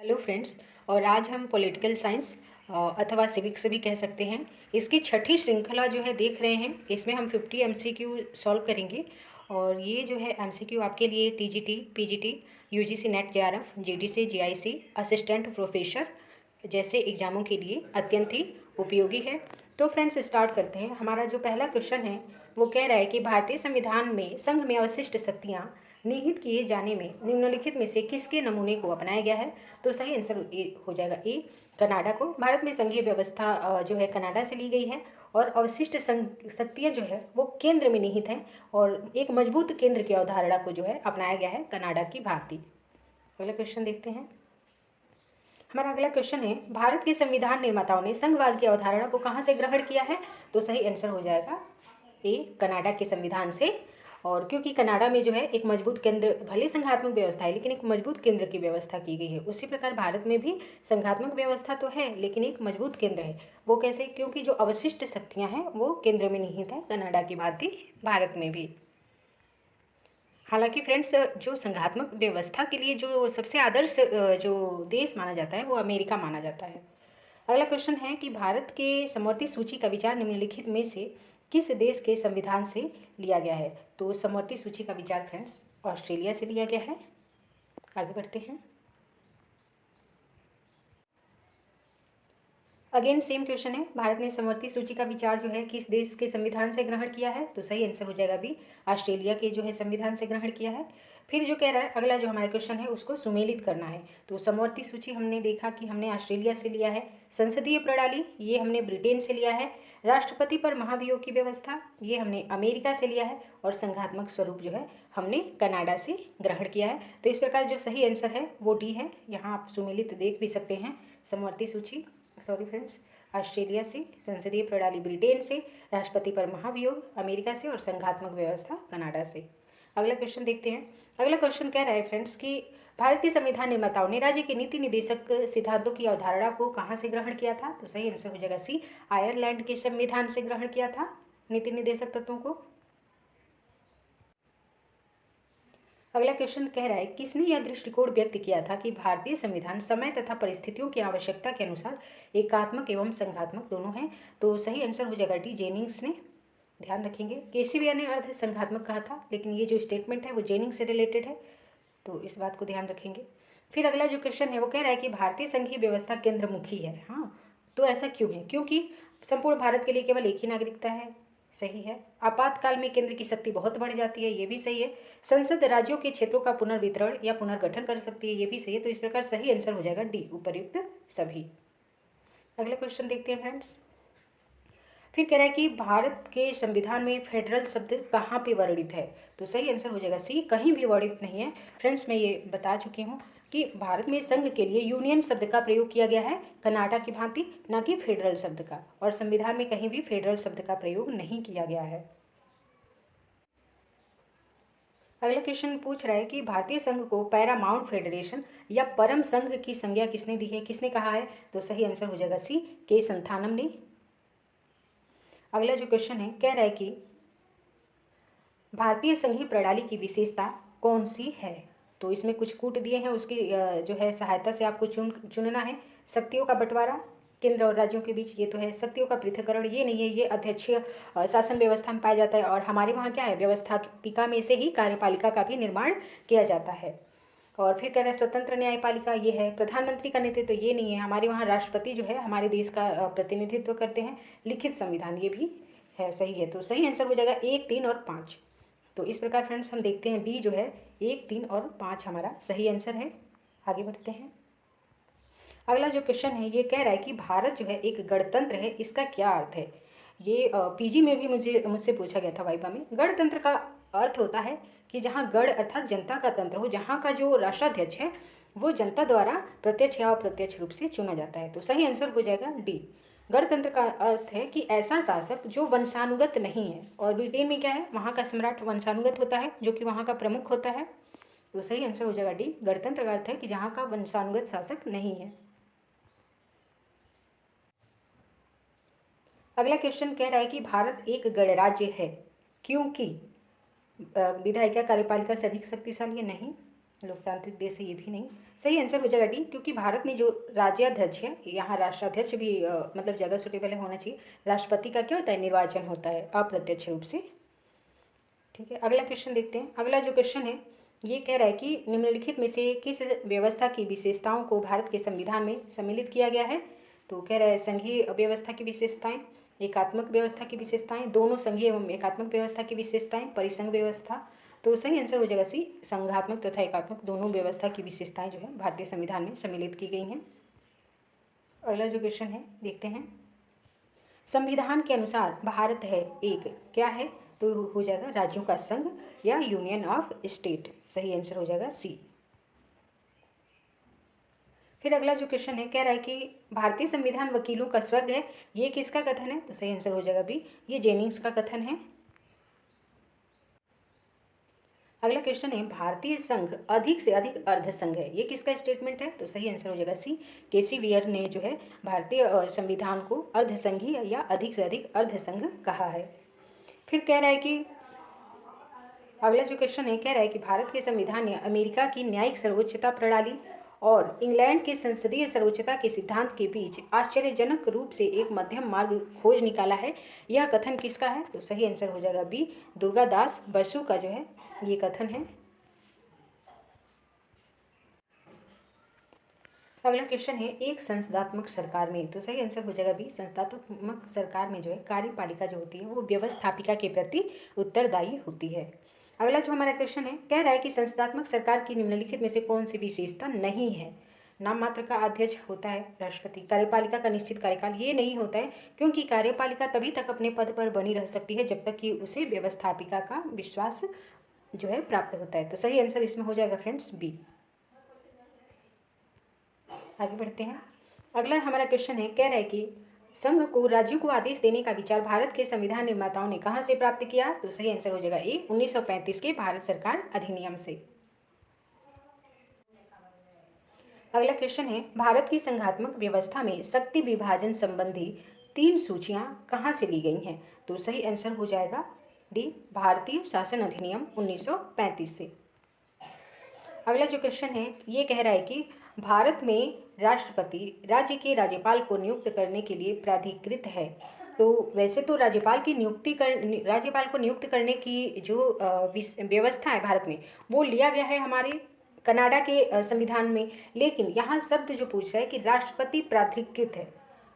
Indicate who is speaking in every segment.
Speaker 1: Hello friends. और आज हम पॉलिटिकल साइंस अथवा सिविक्स भी कह सकते हैं, इसकी छठी श्रृंखला जो है देख रहे हैं। इसमें हम 50 एमसीक्यू सॉल्व करेंगे और ये जो है एमसीक्यू आपके लिए TGT, PGT, UGC net JRF, GDC, GIC, assistant professor जैसे एग्जामों के लिए अत्यंत ही उपयोगी है। तो फ्रेंड्स स्टार्ट करते हैं। हमारा जो पहला क्वेश्चन है वो कह रहा है कि भारतीय संविधान में संघ में अवशिष्ट शक्तियाँ निहित किए जाने में निम्नलिखित में से किसके नमूने को अपनाया गया है। तो सही आंसर ए हो जाएगा ए, कनाडा को। भारत में संघीय व्यवस्था जो है कनाडा से ली गई है और अवशिष्ट शक्तियाँ जो है वो केंद्र में निहित हैं और एक मजबूत केंद्र की अवधारणा को जो है अपनाया गया है कनाडा की भांति। अगला क्वेश्चन देखते हैं। हमारा अगला क्वेश्चन है, भारत के संविधान निर्माताओं ने संघवाद की अवधारणा को कहाँ से ग्रहण किया है। तो सही आंसर हो जाएगा ए, कनाडा के संविधान से। और क्योंकि कनाडा में जो है एक मजबूत केंद्र, भले संघात्मक व्यवस्था है लेकिन एक मजबूत केंद्र की व्यवस्था की गई है। उसी प्रकार भारत में भी संघात्मक व्यवस्था तो है लेकिन एक मजबूत केंद्र है। वो कैसे? क्योंकि जो अवशिष्ट शक्तियाँ हैं वो केंद्र में निहित है कनाडा की भांति भारत में भी। हालांकि फ्रेंड्स, जो संघात्मक व्यवस्था के लिए जो सबसे आदर्श जो देश माना जाता है वो अमेरिका माना जाता है। अगला क्वेश्चन है कि भारत के समवर्ती सूची का विचार निम्नलिखित में से किस देश के संविधान से लिया गया है। तो समवर्ती सूची का विचार फ्रेंड्स ऑस्ट्रेलिया से लिया गया है। आगे बढ़ते हैं। अगेन सेम क्वेश्चन है, भारत ने समवर्ती सूची का विचार जो है किस देश के संविधान से ग्रहण किया है। तो सही आंसर हो जाएगा बी, ऑस्ट्रेलिया के जो है संविधान से ग्रहण किया है। फिर जो कह रहा है अगला जो हमारा क्वेश्चन है उसको सुमेलित करना है। तो समवर्ती सूची हमने देखा कि हमने ऑस्ट्रेलिया से लिया है। संसदीय प्रणाली ये हमने ब्रिटेन से लिया है। राष्ट्रपति पर महाभियोग की व्यवस्था ये हमने अमेरिका से लिया है। और संघात्मक स्वरूप जो है हमने कनाडा से ग्रहण किया है। तो इस प्रकार जो सही आंसर है वो डी है। यहाँ आप सुमेलित देख भी सकते हैं। समवर्ती सूची सॉरी फ्रेंड्स, ऑस्ट्रेलिया से, संसदीय प्रणाली ब्रिटेन से, राष्ट्रपति पर महाभियोग अमेरिका से और संघात्मक व्यवस्था कनाडा से। अगला क्वेश्चन देखते हैं। अगला क्वेश्चन कह रहा है फ्रेंड्स कि भारत के संविधान निर्माताओं ने राज्य के नीति निदेशक सिद्धांतों की अवधारणा को कहाँ से ग्रहण किया था। तो सही आंसर हो जाएगा सी, आयरलैंड के संविधान से ग्रहण किया था नीति निदेशक तत्वों को। अगला क्वेश्चन कह रहा है किसने यह दृष्टिकोण व्यक्त किया था कि भारतीय संविधान समय तथा परिस्थितियों की आवश्यकता के अनुसार एकात्मक एवं संघात्मक दोनों हैं। तो सही आंसर हो जाएगा डी, जेनिंग्स ने। ध्यान रखेंगे, केसीबिया ने अर्ध संघात्मक कहा था लेकिन ये जो स्टेटमेंट है वो जेनिंग्स से रिलेटेड है, तो इस बात को ध्यान रखेंगे। फिर अगला जो क्वेश्चन है वो कह रहा है कि भारतीय संघीय व्यवस्था केंद्रमुखी है। हाँ, तो ऐसा क्यों है? क्योंकि संपूर्ण भारत के लिए केवल एक ही नागरिकता है। सही है। आपातकाल में केंद्र की शक्ति बहुत बढ़ जाती है, ये भी सही है। संसद राज्यों के क्षेत्रों का पुनर्वितरण या पुनर्गठन कर सकती है, ये भी सही है। तो इस प्रकार सही आंसर हो जाएगा डी, उपर्युक्त सभी। अगला क्वेश्चन देखते हैं फ्रेंड्स। फिर कह रहा है कि भारत के संविधान में फेडरल शब्द कहाँ पे वर्णित है। तो सही आंसर हो जाएगा सी, कहीं भी वर्णित नहीं है। फ्रेंड्स, मैं ये बता चुकी हूँ कि भारत में संघ के लिए यूनियन शब्द का प्रयोग किया गया है कनाडा की भांति, न कि फेडरल शब्द का। और संविधान में कहीं भी फेडरल शब्द का प्रयोग नहीं किया गया है। अगला क्वेश्चन पूछ रहा है कि भारतीय संघ को पैरामाउंट फेडरेशन या परम संघ की संज्ञा किसने दी है, किसने कहा है। तो सही आंसर हो जाएगा सी, के संथानम ने। अगला जो क्वेश्चन है कह रहा है कि भारतीय संघीय प्रणाली की विशेषता कौन सी है। तो इसमें कुछ कूट दिए हैं, उसकी जो है सहायता से आपको चुनना है। शक्तियों का बंटवारा केंद्र और राज्यों के बीच, ये तो है। शक्तियों का पृथक्करण, ये नहीं है, ये अध्यक्षीय शासन व्यवस्था में पाया जाता है। और हमारे वहाँ क्या है, व्यवस्थापिका में से ही कार्यपालिका का भी निर्माण किया जाता है। और फिर कह रहे हैं स्वतंत्र न्यायपालिका, ये है। प्रधानमंत्री का नेतृत्व, ये नहीं है। हमारे वहाँ राष्ट्रपति जो है हमारे देश का प्रतिनिधित्व करते हैं। लिखित संविधान, ये भी है। सही है। तो सही आंसर हो जाएगा 1, 3 और 5। तो इस प्रकार फ्रेंड्स हम देखते हैं डी जो है 1, 3 और 5 हमारा सही आंसर है। आगे बढ़ते हैं। अगला जो क्वेश्चन है ये कह रहा है कि भारत जो है एक गणतंत्र है, इसका क्या अर्थ है। ये पीजी में भी मुझसे पूछा गया था वाइवा में। गणतंत्र का अर्थ होता है कि जहाँ गण अर्थात जनता का तंत्र हो, जहाँ का जो राष्ट्राध्यक्ष है वो जनता द्वारा प्रत्यक्ष या अप्रत्यक्ष रूप से चुना जाता है। तो सही आंसर हो जाएगा डी। गणतंत्र का अर्थ है कि ऐसा शासक जो वंशानुगत नहीं है। और ब्रिटेन में क्या है, वहाँ का सम्राट वंशानुगत होता है जो कि वहाँ का प्रमुख होता है। तो सही आंसर हो जाएगा डी। गणतंत्र का अर्थ है कि जहाँ का वंशानुगत शासक नहीं है। अगला क्वेश्चन कह रहा है कि भारत एक गणराज्य है क्योंकि विधायिका कार्यपालिका से अधिक शक्तिशाली है। नहीं, लोकतांत्रिक देश है ये भी नहीं। सही आंसर हो जाएगा डी, क्योंकि भारत में जो राज्याध्यक्ष है, यहाँ राष्ट्राध्यक्ष भी मतलब ज़्यादा सूटेबल होना चाहिए। राष्ट्रपति का क्या होता है, निर्वाचन होता है अप्रत्यक्ष रूप से। ठीक है, अगला क्वेश्चन देखते हैं। अगला जो क्वेश्चन है ये कह रहा है कि निम्नलिखित में से किस व्यवस्था की विशेषताओं को भारत के संविधान में सम्मिलित किया गया है। तो कह रहा है संघीय व्यवस्था की विशेषताएं, एकात्मक व्यवस्था की विशेषताएं, दोनों संघीय एवं एकात्मक व्यवस्था की विशेषताएं, परिसंघ व्यवस्था। तो सही आंसर हो जाएगा सी, संघात्मक तथा एकात्मक दोनों व्यवस्था की विशेषताएं जो है भारतीय संविधान में सम्मिलित की गई हैं। अगला जो क्वेश्चन है देखते हैं। संविधान के अनुसार भारत है एक क्या है, तो हो जाएगा राज्यों का संघ या यूनियन ऑफ स्टेट। सही आंसर हो जाएगा सी। फिर अगला जो क्वेश्चन है कह रहा है कि भारतीय संविधान वकीलों का स्वर्ग है, ये किसका कथन है। तो सही आंसर हो जाएगा बी, ये जेनिंग्स का कथन है। अगला क्वेश्चन है भारतीय संघ अधिक से अधिक अर्ध संघ है, ये किसका स्टेटमेंट है। तो सही आंसर हो जाएगा सी, केसी वियर ने जो है भारतीय संविधान को अर्ध संघीय या अधिक से अधिक अर्ध संघ कहा है। फिर कह रहा है कि अगला जो क्वेश्चन है कह रहा है कि भारत के संविधान ने अमेरिका की न्यायिक सर्वोच्चता प्रणाली और इंग्लैंड के संसदीय सर्वोच्चता के सिद्धांत के बीच आश्चर्यजनक रूप से एक मध्यम मार्ग खोज निकाला है, यह कथन किसका है। तो सही आंसर हो जाएगा बी, दुर्गादास बसु का जो है ये कथन है। अगला क्वेश्चन है एक संसदात्मक सरकार में, तो सही आंसर हो जाएगा बी, संसदात्मक सरकार में जो है कार्यपालिका जो होती है वो व्यवस्थापिका के प्रति उत्तरदायी होती है। अगला जो हमारा क्वेश्चन है कह रहा है कि संसदात्मक सरकार की निम्नलिखित में से कौन सी विशेषता नहीं है। नाम मात्र का अध्यक्ष होता है राष्ट्रपति, कार्यपालिका का निश्चित कार्यकाल ये नहीं होता है, क्योंकि कार्यपालिका तभी तक अपने पद पर बनी रह सकती है जब तक कि उसे व्यवस्थापिका का विश्वास जो है प्राप्त होता है। तो सही आंसर इसमें हो जाएगा फ्रेंड्स बी। आगे बढ़ते हैं। अगला हमारा क्वेश्चन है कह रहा है कि संघ को राज्यों को आदेश देने का विचार भारत के संविधान निर्माताओं ने कहां से प्राप्त किया। तो सही आंसर हो जाएगा ए, 1935 के भारत सरकार अधिनियम से। अगला क्वेश्चन है भारत की संघात्मक व्यवस्था में शक्ति विभाजन संबंधी 3 सूचियां कहां से ली गई हैं। तो सही आंसर हो जाएगा डी, भारतीय शासन अधिनियम 1935 से। अगला जो क्वेश्चन है ये कह रहा है कि भारत में राष्ट्रपति राज्य के राज्यपाल को नियुक्त करने के लिए प्राधिकृत है। तो वैसे तो राज्यपाल को नियुक्त करने की जो व्यवस्था है भारत में वो लिया गया है हमारे कनाडा के संविधान में, लेकिन यहाँ शब्द जो पूछ रहा है कि राष्ट्रपति प्राधिकृत है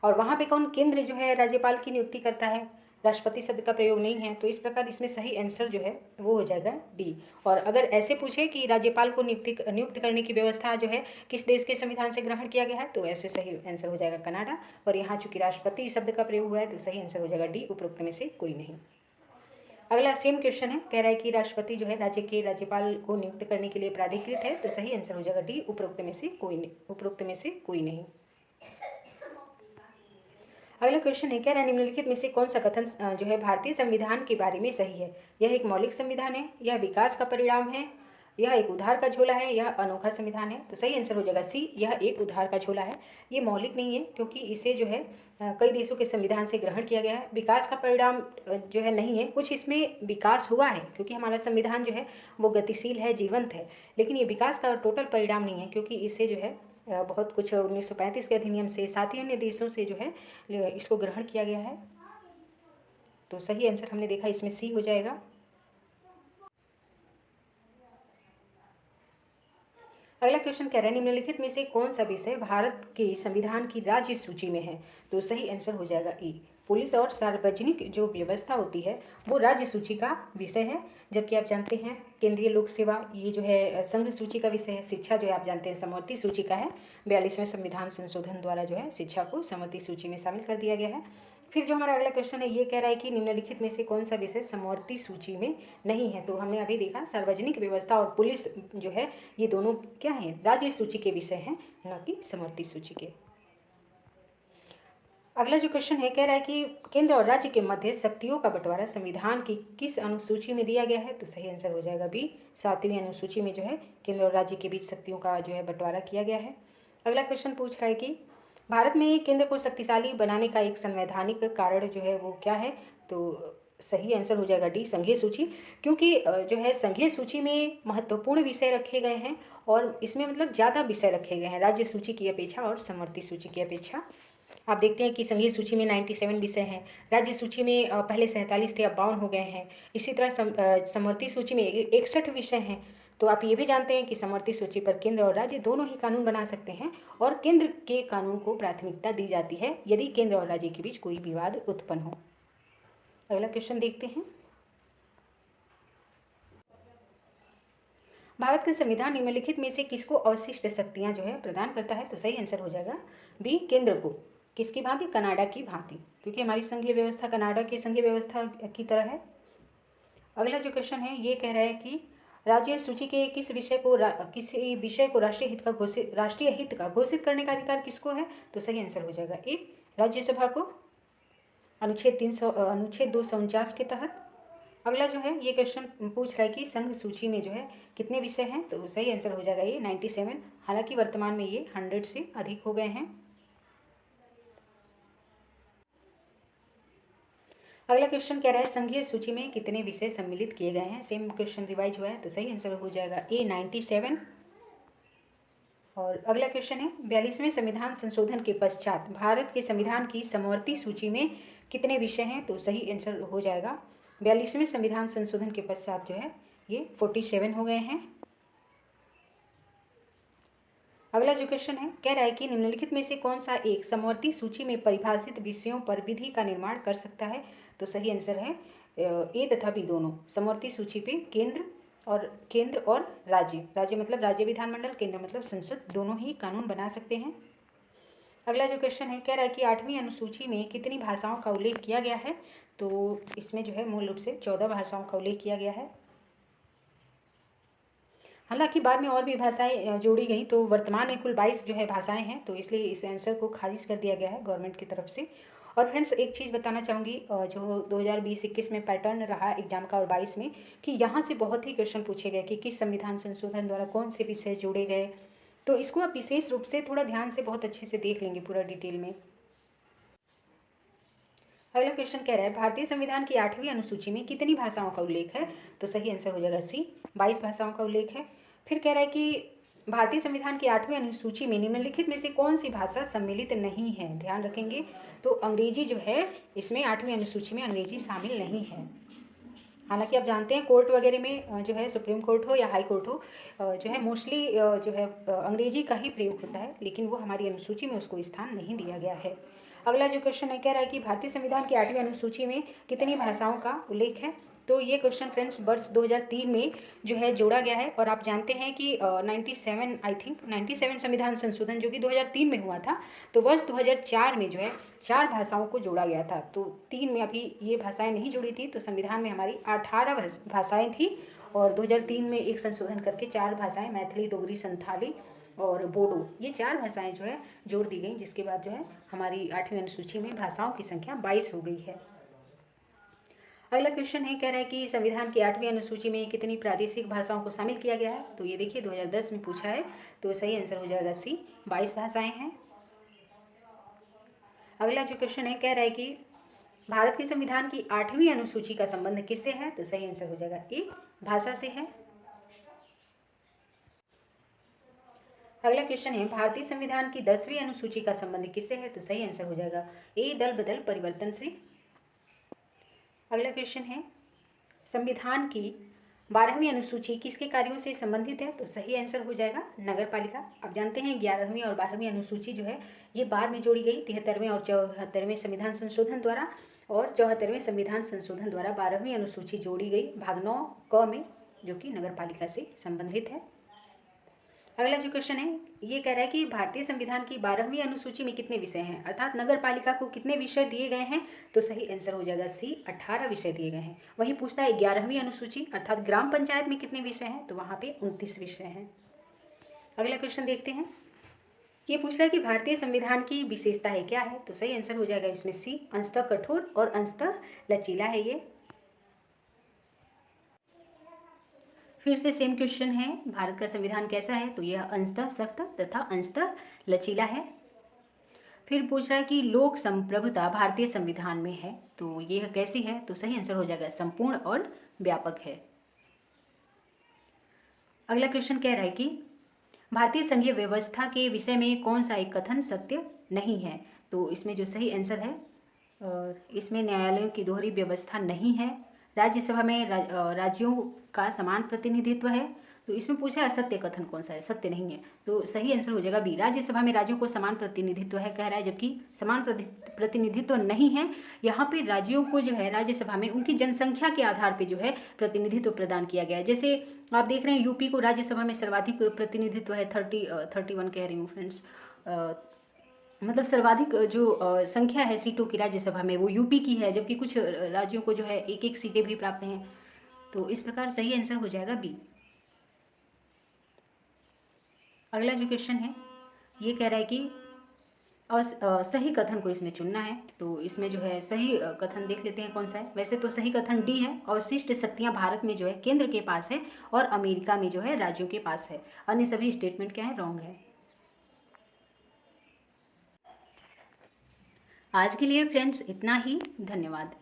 Speaker 1: और वहाँ पे कौन केंद्र जो है राज्यपाल की नियुक्ति करता है, राष्ट्रपति शब्द का प्रयोग नहीं है। तो इस प्रकार इसमें सही आंसर जो है वो हो जाएगा डी। और अगर ऐसे पूछे कि राज्यपाल को नियुक्त करने की व्यवस्था जो है किस देश के संविधान से ग्रहण किया गया है, तो ऐसे सही आंसर हो जाएगा कनाडा। और यहाँ चूंकि राष्ट्रपति शब्द का प्रयोग हुआ है तो सही आंसर हो जाएगा डी, उपरोक्त में से कोई नहीं। अगला सेम क्वेश्चन है कह रहा है कि राष्ट्रपति जो है राज्य के राज्यपाल को नियुक्त करने के लिए प्राधिकृत है। तो सही आंसर हो जाएगा डी, उपरोक्त में से कोई नहीं। अगला क्वेश्चन है कह रहा है निम्नलिखित में से कौन सा कथन जो है भारतीय संविधान के बारे में सही है। यह एक मौलिक संविधान है, यह विकास का परिणाम है, यह एक उधार का झोला है, यह अनोखा संविधान है। तो सही आंसर हो जाएगा सी, यह एक उधार का झोला है। ये मौलिक नहीं है क्योंकि इसे जो है कई देशों के संविधान से ग्रहण किया गया है। विकास का परिणाम जो है नहीं है, कुछ इसमें विकास हुआ है क्योंकि हमारा संविधान जो है वो गतिशील है, जीवंत है, लेकिन ये विकास का टोटल परिणाम नहीं है क्योंकि इसे जो है बहुत कुछ 1935 के अधिनियम से साथ ही अन्य देशों से जो है इसको ग्रहण किया गया है। तो सही आंसर हमने देखा इसमें सी हो जाएगा। अगला क्वेश्चन कह रहा है निम्नलिखित में से कौन सा विषय भारत के संविधान की राज्य सूची में है। तो सही आंसर हो जाएगा ए, पुलिस और सार्वजनिक जो व्यवस्था होती है वो राज्य सूची का विषय है, जबकि आप जानते हैं केंद्रीय लोक सेवा ये जो है संघ सूची का विषय है। शिक्षा जो है आप जानते हैं समवर्ती सूची का है, 42वें संविधान संशोधन द्वारा जो है शिक्षा को समवर्ती सूची में शामिल कर दिया गया है। फिर जो हमारा अगला क्वेश्चन है ये कह रहा है कि निम्नलिखित में से कौन सा विषय समवर्ती सूची में नहीं है। तो हमने अभी देखा सार्वजनिक व्यवस्था और पुलिस जो है ये दोनों क्या है, राज्य सूची के विषय हैं, न कि समवर्ती सूची के। अगला जो क्वेश्चन है कह रहा है कि केंद्र और राज्य के मध्य शक्तियों का बंटवारा संविधान की किस अनुसूची में दिया गया है। तो सही आंसर हो जाएगा बी, 7वीं अनुसूची में जो है केंद्र और राज्य के बीच शक्तियों का जो है बंटवारा किया गया है। अगला क्वेश्चन पूछ रहा है कि भारत में केंद्र को शक्तिशाली बनाने का एक संवैधानिक कारण जो है वो क्या है। तो सही आंसर हो जाएगा डी, संघीय सूची। क्योंकि जो है संघीय सूची में महत्वपूर्ण विषय रखे गए हैं और इसमें मतलब ज़्यादा विषय रखे गए हैं राज्य सूची की अपेक्षा और समवर्ती सूची की अपेक्षा। आप देखते हैं कि संघीय सूची में 97 विषय हैं, राज्य सूची में पहले 47 थे, अब 52 हो गए हैं। इसी तरह समवर्ती सूची में 61 विषय हैं। तो आप ये भी जानते हैं कि समवर्ती सूची पर केंद्र और राज्य दोनों ही कानून बना सकते हैं और केंद्र के कानून को प्राथमिकता दी जाती है यदि केंद्र और राज्य के बीच कोई विवाद उत्पन्न हो। अगला क्वेश्चन देखते हैं। भारत का संविधान निम्नलिखित में से किसको अवशिष्ट शक्तियां जो है प्रदान करता है? तो सही आंसर हो जाएगा बी, केंद्र को। किसकी भांति? कनाडा की भांति, क्योंकि हमारी संघीय व्यवस्था कनाडा की संघीय व्यवस्था की तरह है। अगला जो क्वेश्चन है ये कह रहा है कि राज्य सूची के किसी विषय को राष्ट्रीय हित का घोषित करने का अधिकार किसको है? तो सही आंसर हो जाएगा ए, राज्यसभा को, अनुच्छेद 249 के तहत। अगला जो है ये क्वेश्चन पूछ रहा है कि संघ सूची में जो है कितने विषय हैं? तो सही आंसर हो जाएगा ये 97। हालांकि वर्तमान में ये 100 से अधिक हो गए हैं। अगला क्वेश्चन कह रहा है संघीय सूची में कितने विषय सम्मिलित किए गए हैं? सेम क्वेश्चन रिवाइज हुआ है, तो सही आंसर हो जाएगा ए, 97। और अगला क्वेश्चन है 42वें संविधान संशोधन के पश्चात भारत के संविधान की समवर्ती सूची में कितने विषय हैं? तो सही आंसर हो जाएगा 42वें संविधान संशोधन के पश्चात जो है ये 47 हो गए हैं। अगला जो क्वेश्चन है कह रहा है कि निम्नलिखित में से कौन सा एक समवर्ती सूची में परिभाषित विषयों पर विधि का निर्माण कर सकता है? तो सही आंसर है ए तथा बी दोनों। समवर्ती सूची पे केंद्र और राज्य मतलब राज्य विधानमंडल, केंद्र मतलब संसद, दोनों ही कानून बना सकते हैं। अगला जो क्वेश्चन है कह रहा है कि 8वीं अनुसूची में कितनी भाषाओं का उल्लेख किया गया है? तो इसमें जो है मूल रूप से 14 भाषाओं का उल्लेख किया गया है। हालांकि बाद में और भी भाषाएं जोड़ी गई, तो वर्तमान में कुल 22 जो है भाषाएं हैं, तो इसलिए इस आंसर को खारिज कर दिया गया है गवर्नमेंट की तरफ से। और फ्रेंड्स एक चीज़ बताना चाहूँगी, जो 2020-21 में पैटर्न रहा एग्जाम का और 22 में, कि यहाँ से बहुत ही क्वेश्चन पूछे गए कि किस संविधान संशोधन द्वारा कौन से विषय जोड़े गए। तो इसको आप विशेष रूप से थोड़ा ध्यान से बहुत अच्छे से देख लेंगे पूरा डिटेल में। अगला क्वेश्चन कह रहा है भारतीय संविधान की 8वीं अनुसूची में कितनी भाषाओं का उल्लेख है? तो सही आंसर हो जाएगा सी, 22 भाषाओं का उल्लेख है। फिर कह रहा है कि भारतीय संविधान की 8वीं अनुसूची में निम्नलिखित में से कौन सी भाषा सम्मिलित नहीं है? ध्यान रखेंगे तो अंग्रेजी जो है इसमें 8वीं अनुसूची में अंग्रेजी शामिल नहीं है। हालांकि आप जानते हैं कोर्ट वगैरह में जो है सुप्रीम कोर्ट हो या हाई कोर्ट हो, जो है मोस्टली जो है अंग्रेजी का ही प्रयोग होता है, लेकिन वो हमारी अनुसूची में उसको स्थान नहीं दिया गया है। अगला जो क्वेश्चन है कह रहा है कि भारतीय संविधान की 8वीं अनुसूची में कितनी भाषाओं का उल्लेख है? तो ये क्वेश्चन फ्रेंड्स वर्ष 2003 में जो है जोड़ा गया है। और आप जानते हैं कि 97 संविधान संशोधन जो कि 2003 में हुआ था, तो वर्ष 2004 में जो है 4 भाषाओं को जोड़ा गया था। तो 3 में अभी ये भाषाएं नहीं जुड़ी थी, तो संविधान में हमारी 18 भाषाएं थी और 2003 में एक संशोधन करके 4 भाषाएं मैथिली, डोगरी, संथाली और बोडो, ये 4 भाषाएं जो है जोड़ दी गई, जिसके बाद जो है हमारी 8वीं अनुसूची में भाषाओं की संख्या 22 हो गई है। अगला क्वेश्चन है कह रहा है कि संविधान की 8वीं अनुसूची में कितनी प्रादेशिक भाषाओं को शामिल किया गया है? तो ये देखिए 2010 में पूछा है, तो सही आंसर हो जाएगा सी, 22 भाषाएं हैं। अगला जो क्वेश्चन है कह रहा है कि भारत के संविधान की 8वीं अनुसूची का संबंध किससे है? तो सही आंसर हो जाएगा ए, भाषा से है। अगला क्वेश्चन है भारतीय संविधान की 10वीं अनुसूची का संबंध किससे है? तो सही आंसर हो जाएगा ए, दल बदल परिवर्तन से। अगला क्वेश्चन है संविधान की 12वीं अनुसूची किसके कार्यों से संबंधित है? तो सही आंसर हो जाएगा नगर पालिका। आप जानते हैं 11वीं और 12वीं अनुसूची जो है ये बाद में जोड़ी गई 73वें और 74वें संविधान संशोधन द्वारा, और 74वें संविधान संशोधन द्वारा 12वीं अनुसूची जोड़ी गई भाग 9 क में, जो कि नगर पालिका से संबंधित है। अगला जो क्वेश्चन है ये कह रहा है कि भारतीय संविधान की 12वीं अनुसूची में कितने विषय हैं, अर्थात नगर पालिका को कितने विषय दिए गए हैं? तो सही आंसर हो जाएगा सी, 18 विषय दिए गए हैं। वहीं पूछता है 11वीं अनुसूची अर्थात ग्राम पंचायत में कितने विषय हैं? तो वहाँ पे 29 विषय हैं। अगला क्वेश्चन देखते हैं, ये पूछ रहा है कि भारतीय संविधान की विशेषता है क्या है? तो सही आंसर हो जाएगा इसमें सी, अंशतः कठोर और अंशतः लचीला है ये। फिर से सेम क्वेश्चन है, भारत का संविधान कैसा है? तो यह अंशतः सख्त तथा अंशतः लचीला है। फिर पूछ रहा है कि लोक संप्रभुता भारतीय संविधान में है, तो ये कैसी है? तो सही आंसर हो जाएगा संपूर्ण और व्यापक है। अगला क्वेश्चन कह रहा है कि भारतीय संघीय व्यवस्था के विषय में कौन सा एक कथन सत्य नहीं है? तो इसमें जो सही आंसर है, इसमें न्यायालयों की दोहरी व्यवस्था नहीं है, राज्यसभा में राज्यों का समान प्रतिनिधित्व है। तो इसमें पूछा है असत्य कथन कौन सा है? सत्य नहीं है, तो सही आंसर हो जाएगा बी, राज्यसभा में राज्यों को समान प्रतिनिधित्व है कह रहा है, जबकि समान प्रतिनिधित्व नहीं है। यहाँ पे राज्यों को जो है राज्यसभा में उनकी जनसंख्या के आधार पे जो है प्रतिनिधित्व प्रदान किया गया है। जैसे आप देख रहे हैं यूपी को राज्यसभा में सर्वाधिक प्रतिनिधित्व है, 31 कह रही हूँ फ्रेंड्स, मतलब सर्वाधिक जो संख्या है सीटों की राज्यसभा में वो यूपी की है, जबकि कुछ राज्यों को जो है एक एक सीटें भी प्राप्त हैं। तो इस प्रकार सही आंसर हो जाएगा बी। अगला जो क्वेश्चन है ये कह रहा है कि सही कथन को इसमें चुनना है। तो इसमें जो है सही कथन देख लेते हैं कौन सा है। वैसे तो सही कथन डी है, अवशिष्ट शक्तियां भारत में जो है केंद्र के पास है और अमेरिका में जो है राज्यों के पास है। अन्य सभी स्टेटमेंट क्या है? रॉन्ग है। आज के लिए फ्रेंड्स इतना ही, धन्यवाद।